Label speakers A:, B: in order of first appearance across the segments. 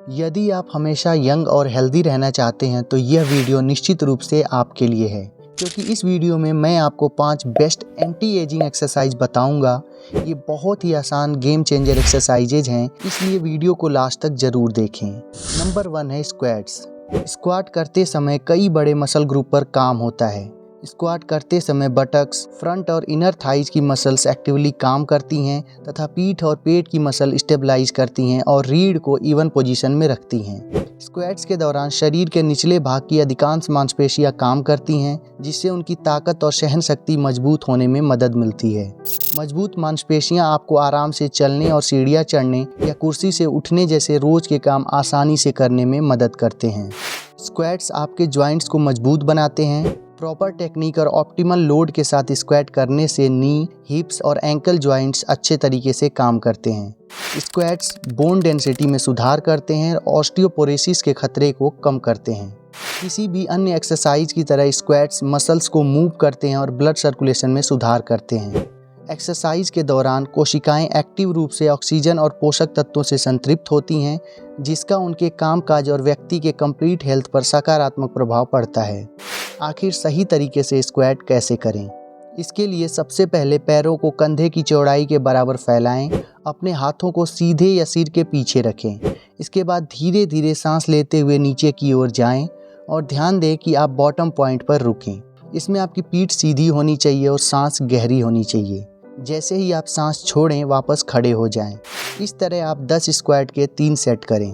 A: यदि आप हमेशा यंग और हेल्दी रहना चाहते हैं तो यह वीडियो निश्चित रूप से आपके लिए है, क्योंकि इस वीडियो में मैं आपको 5 बेस्ट एंटी एजिंग एक्सरसाइज बताऊंगा। ये बहुत ही आसान गेम चेंजर एक्सरसाइजेज हैं, इसलिए वीडियो को लास्ट तक जरूर देखें। नंबर 1 है स्क्वाट्स। स्क्वाट करते समय कई बड़े मसल ग्रुप पर काम होता है। स्क्वाट करते समय बटक्स, फ्रंट और इनर थाइज की मसल्स एक्टिवली काम करती हैं तथा पीठ और पेट की मसल स्टेबलाइज करती हैं और रीढ़ को इवन पोजीशन में रखती हैं। स्क्वाट्स के दौरान शरीर के निचले भाग की अधिकांश मांसपेशियां काम करती हैं, जिससे उनकी ताकत और सहन शक्ति मजबूत होने में मदद मिलती है। मजबूत मांसपेशियां आपको आराम से चलने और सीढ़ियां चढ़ने या कुर्सी से उठने जैसे रोज के काम आसानी से करने में मदद करते हैं। स्क्वाट्स आपके जॉइंट्स को मजबूत बनाते हैं। प्रॉपर टेक्निक और ऑप्टिमल लोड के साथ स्क्वाट करने से नी, हिप्स और एंकल जॉइंट्स अच्छे तरीके से काम करते हैं। स्क्वाट्स बोन डेंसिटी में सुधार करते हैं और ऑस्टियोपोरोसिस के खतरे को कम करते हैं। किसी भी अन्य एक्सरसाइज की तरह स्क्वाट्स मसल्स को मूव करते हैं और ब्लड सर्कुलेशन में सुधार करते हैं। एक्सरसाइज के दौरान कोशिकाएं एक्टिव रूप से ऑक्सीजन और पोषक तत्वों से संतृप्त होती हैं, जिसका उनके कामकाज और व्यक्ति के कंप्लीट हेल्थ पर सकारात्मक प्रभाव पड़ता है। आखिर सही तरीके से स्क्वाट कैसे करें? इसके लिए सबसे पहले पैरों को कंधे की चौड़ाई के बराबर फैलाएं, अपने हाथों को सीधे या सिर के पीछे रखें। इसके बाद धीरे धीरे सांस लेते हुए नीचे की ओर जाएं और ध्यान दें कि आप बॉटम पॉइंट पर रुकें। इसमें आपकी पीठ सीधी होनी चाहिए और सांस गहरी होनी चाहिए। जैसे ही आप सांस छोड़ें, वापस खड़े हो जाएं। इस तरह आप 10 स्क्वाट के 3 सेट करें।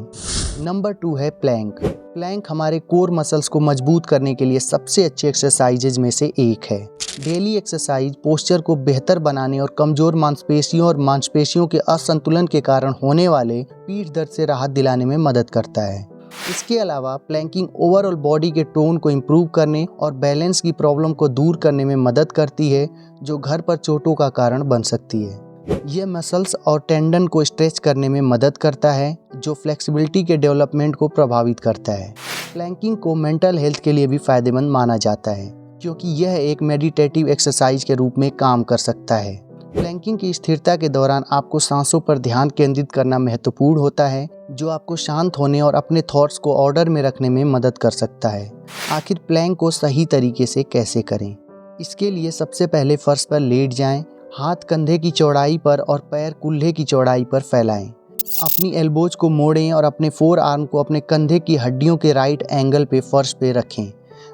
A: नंबर 2 है प्लैंक। प्लैंक हमारे कोर मसल्स को मजबूत करने के लिए सबसे अच्छे एक्सरसाइजेज में से एक है। डेली एक्सरसाइज पोस्चर को बेहतर बनाने और कमजोर मांसपेशियों के असंतुलन के कारण होने वाले पीठ दर्द से राहत दिलाने में मदद करता है। इसके अलावा प्लैंकिंग ओवरऑल बॉडी के टोन को इम्प्रूव करने और बैलेंस की प्रॉब्लम को दूर करने में मदद करती है, जो घर पर चोटों का कारण बन सकती है। यह मसल्स और टेंडन को स्ट्रेच करने में मदद करता है, जो फ्लेक्सिबिलिटी के डेवलपमेंट को प्रभावित करता है। प्लैंकिंग को मेंटल हेल्थ के लिए भी फायदेमंद माना जाता है, क्योंकि यह एक मेडिटेटिव एक्सरसाइज के रूप में काम कर सकता है। प्लैंकिंग की स्थिरता के दौरान आपको सांसों पर ध्यान केंद्रित करना महत्वपूर्ण होता है, जो आपको शांत होने और अपने थॉट्स को ऑर्डर में रखने में मदद कर सकता है। आखिर प्लैंक को सही तरीके से कैसे करें? इसके लिए सबसे पहले फर्श पर लेट जाएं, हाथ कंधे की चौड़ाई पर और पैर कूल्हे की चौड़ाई पर फैलाएं। अपनी एल्बोज को मोड़ें और अपने फोर आर्म को अपने कंधे की हड्डियों के राइट एंगल पे फर्श पे रखें।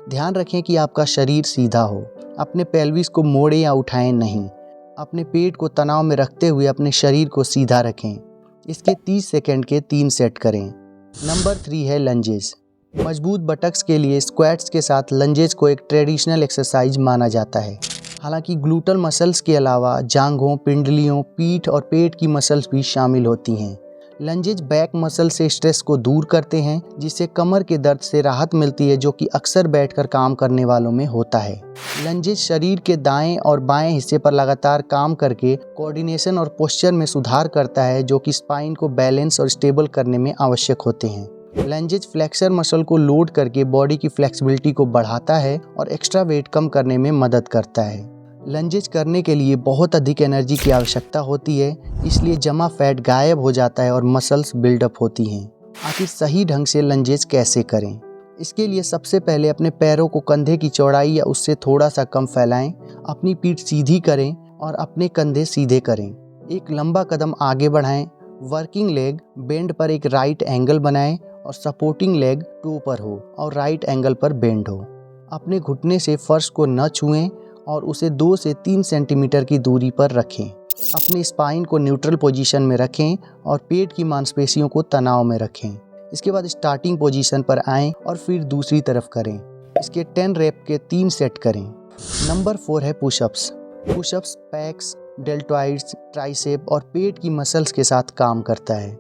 A: ध्यान रखें कि आपका शरीर सीधा हो। अपने पेल्विस को मोड़ें या उठाएं नहीं। अपने पेट को तनाव में रखते हुए अपने शरीर को सीधा रखें। इसके 30 सेकंड के 3 सेट करें। नंबर 3 है लंजेस। मजबूत बटक्स के लिए स्क्वाट्स के साथ लंजेस को एक ट्रेडिशनल एक्सरसाइज माना जाता है। हालांकि ग्लूटल मसल्स के अलावा जांघों, पिंडलियों, पीठ और पेट की मसल्स भी शामिल होती हैं। लंजेज बैक मसल से स्ट्रेस को दूर करते हैं, जिससे कमर के दर्द से राहत मिलती है, जो कि अक्सर बैठकर काम करने वालों में होता है। लंजेज शरीर के दाएं और बाएं हिस्से पर लगातार काम करके कोऑर्डिनेशन और पोस्चर में सुधार करता है, जो कि स्पाइन को बैलेंस और स्टेबल करने में आवश्यक होते हैं। लंजेज फ्लेक्सर मसल को लोड करके बॉडी की फ्लेक्सिबिलिटी को बढ़ाता है और एक्स्ट्रा वेट कम करने में मदद करता है। लंजेज करने के लिए बहुत अधिक एनर्जी की आवश्यकता होती है, इसलिए जमा फैट गायब हो जाता है और मसल्स बिल्डअप होती हैं। आखिर सही ढंग से लंजेज कैसे करें? इसके लिए सबसे पहले अपने पैरों को कंधे की चौड़ाई या उससे थोड़ा सा कम फैलाएं, अपनी पीठ सीधी करें और अपने कंधे सीधे करें। एक लंबा कदम आगे बढ़ाएं, वर्किंग लेग बेंड पर एक राइट एंगल बनाएं और सपोर्टिंग लेग टो पर हो और राइट एंगल पर बेंड हो। अपने घुटने से फर्श को न छुएं और उसे 2 से 3 सेंटीमीटर की दूरी पर रखें। अपने स्पाइन को न्यूट्रल पोजीशन में रखें और पेट की मांसपेशियों को तनाव में रखें। इसके बाद स्टार्टिंग पोजीशन पर आएं और फिर दूसरी तरफ करें। इसके 10 रेप के 3 सेट करें। नंबर 4 है पुशअप्स। पुशअप्स पैक्स, डेल्टॉइड्स, ट्राइसेप और पेट की मसल्स के साथ काम करता है।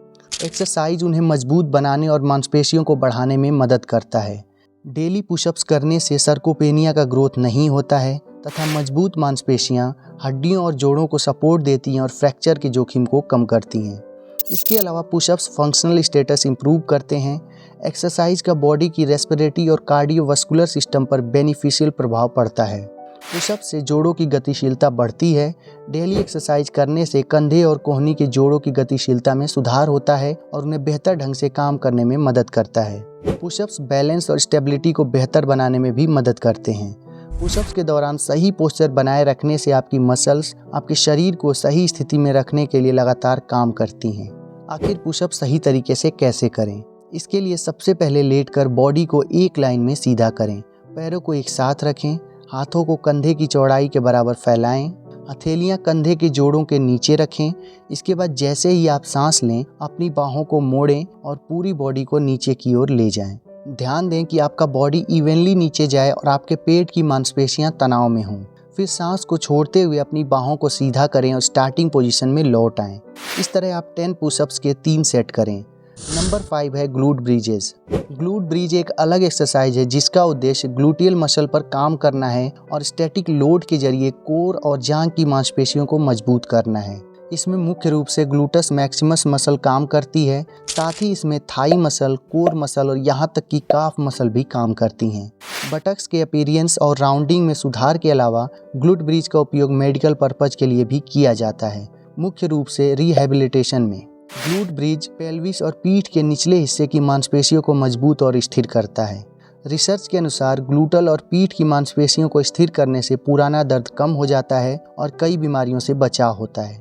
A: एक्सरसाइज उन्हें मजबूत बनाने और मांसपेशियों को बढ़ाने में मदद करता है। डेली पुशअप्स करने से सर्कोपेनिया का ग्रोथ नहीं होता है तथा मजबूत मांसपेशियां हड्डियों और जोड़ों को सपोर्ट देती हैं और फ्रैक्चर के जोखिम को कम करती हैं। इसके अलावा पुशअप्स फंक्शनल स्टेटस इंप्रूव करते हैं। एक्सरसाइज का बॉडी की रेस्पिरेटरी और कार्डियोवास्कुलर सिस्टम पर बेनिफिशियल प्रभाव पड़ता है। पुशअप से जोड़ों की गतिशीलता बढ़ती है। डेली एक्सरसाइज करने से कंधे और कोहनी के जोड़ों की गतिशीलता में सुधार होता है और उन्हें बेहतर ढंग से काम करने में मदद करता है। पुशअप्स बैलेंस और स्टेबिलिटी को बेहतर बनाने में भी मदद करते हैं। पुशअप्स के दौरान सही पोस्चर बनाए रखने से आपकी मसल्स आपके शरीर को सही स्थिति में रखने के लिए लगातार काम करती हैं। आखिर पुशअप सही तरीके से कैसे करें? इसके लिए सबसे पहले लेटकर बॉडी को एक लाइन में सीधा करें। पैरों को एक साथ रखें, हाथों को कंधे की चौड़ाई के बराबर फैलाएं, हथेलियां कंधे के जोड़ों के नीचे रखें। इसके बाद जैसे ही आप सांस लें, अपनी बाहों को मोड़ें और पूरी बॉडी को नीचे की ओर ले जाएं। ध्यान दें कि आपका बॉडी इवनली नीचे जाए और आपके पेट की मांसपेशियां तनाव में हों। फिर सांस को छोड़ते हुए अपनी बाहों को सीधा करें और स्टार्टिंग पोजीशन में लौट आएं। इस तरह आप 10 पुशअप्स के 3 सेट करें। नंबर 5 है ग्लूट ब्रीजेस। ग्लूट ब्रीज एक अलग एक्सरसाइज है जिसका उद्देश्य ग्लूटियल मसल पर काम करना है और स्टैटिक लोड के जरिए कोर और जांघ की मांसपेशियों को मजबूत करना है। इसमें मुख्य रूप से ग्लूटस मैक्सिमस मसल काम करती है, साथ ही इसमें थाई मसल, कोर मसल और यहाँ तक कि काफ मसल भी काम करती हैं। बटक्स के अपीयरेंस और राउंडिंग में सुधार के अलावा ग्लूट ब्रिज का उपयोग मेडिकल पर्पज के लिए भी किया जाता है, मुख्य रूप से रिहैबिलिटेशन में। ग्लूट ब्रिज पेल्विस और पीठ के निचले हिस्से की मांसपेशियों को मजबूत और स्थिर करता है। रिसर्च के अनुसार ग्लूटल और पीठ की मांसपेशियों को स्थिर करने से पुराना दर्द कम हो जाता है और कई बीमारियों से बचाव होता है।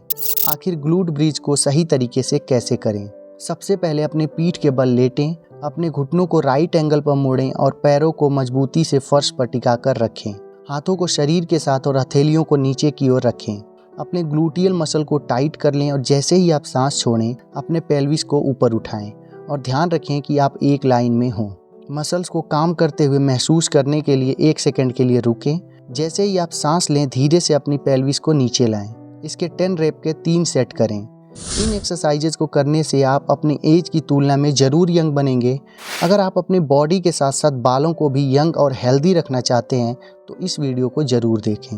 A: आखिर ग्लूट ब्रिज को सही तरीके से कैसे करें? सबसे पहले अपने पीठ के बल लेटें, अपने घुटनों को राइट एंगल पर मोड़ें और पैरों को मजबूती से फर्श पर टिकाकर रखें। हाथों को शरीर के साथ और हथेलियों को नीचे की ओर रखें। अपने ग्लूटियल मसल को टाइट कर लें और जैसे ही आप सांस छोड़ें, अपने पेल्विस को ऊपर उठाएं और ध्यान रखें कि आप एक लाइन में हों। मसल्स को काम करते हुए महसूस करने के लिए 1 सेकंड के लिए रुकें। जैसे ही आप सांस लें, धीरे से अपनी पेल्विस को नीचे लाएं। इसके 10 रेप के 3 सेट करें। इन एक्सरसाइजेज को करने से आप अपनी एज की तुलना में ज़रूर यंग बनेंगे। अगर आप अपने बॉडी के साथ साथ बालों को भी यंग और हेल्दी रखना चाहते हैं तो इस वीडियो को ज़रूर देखें।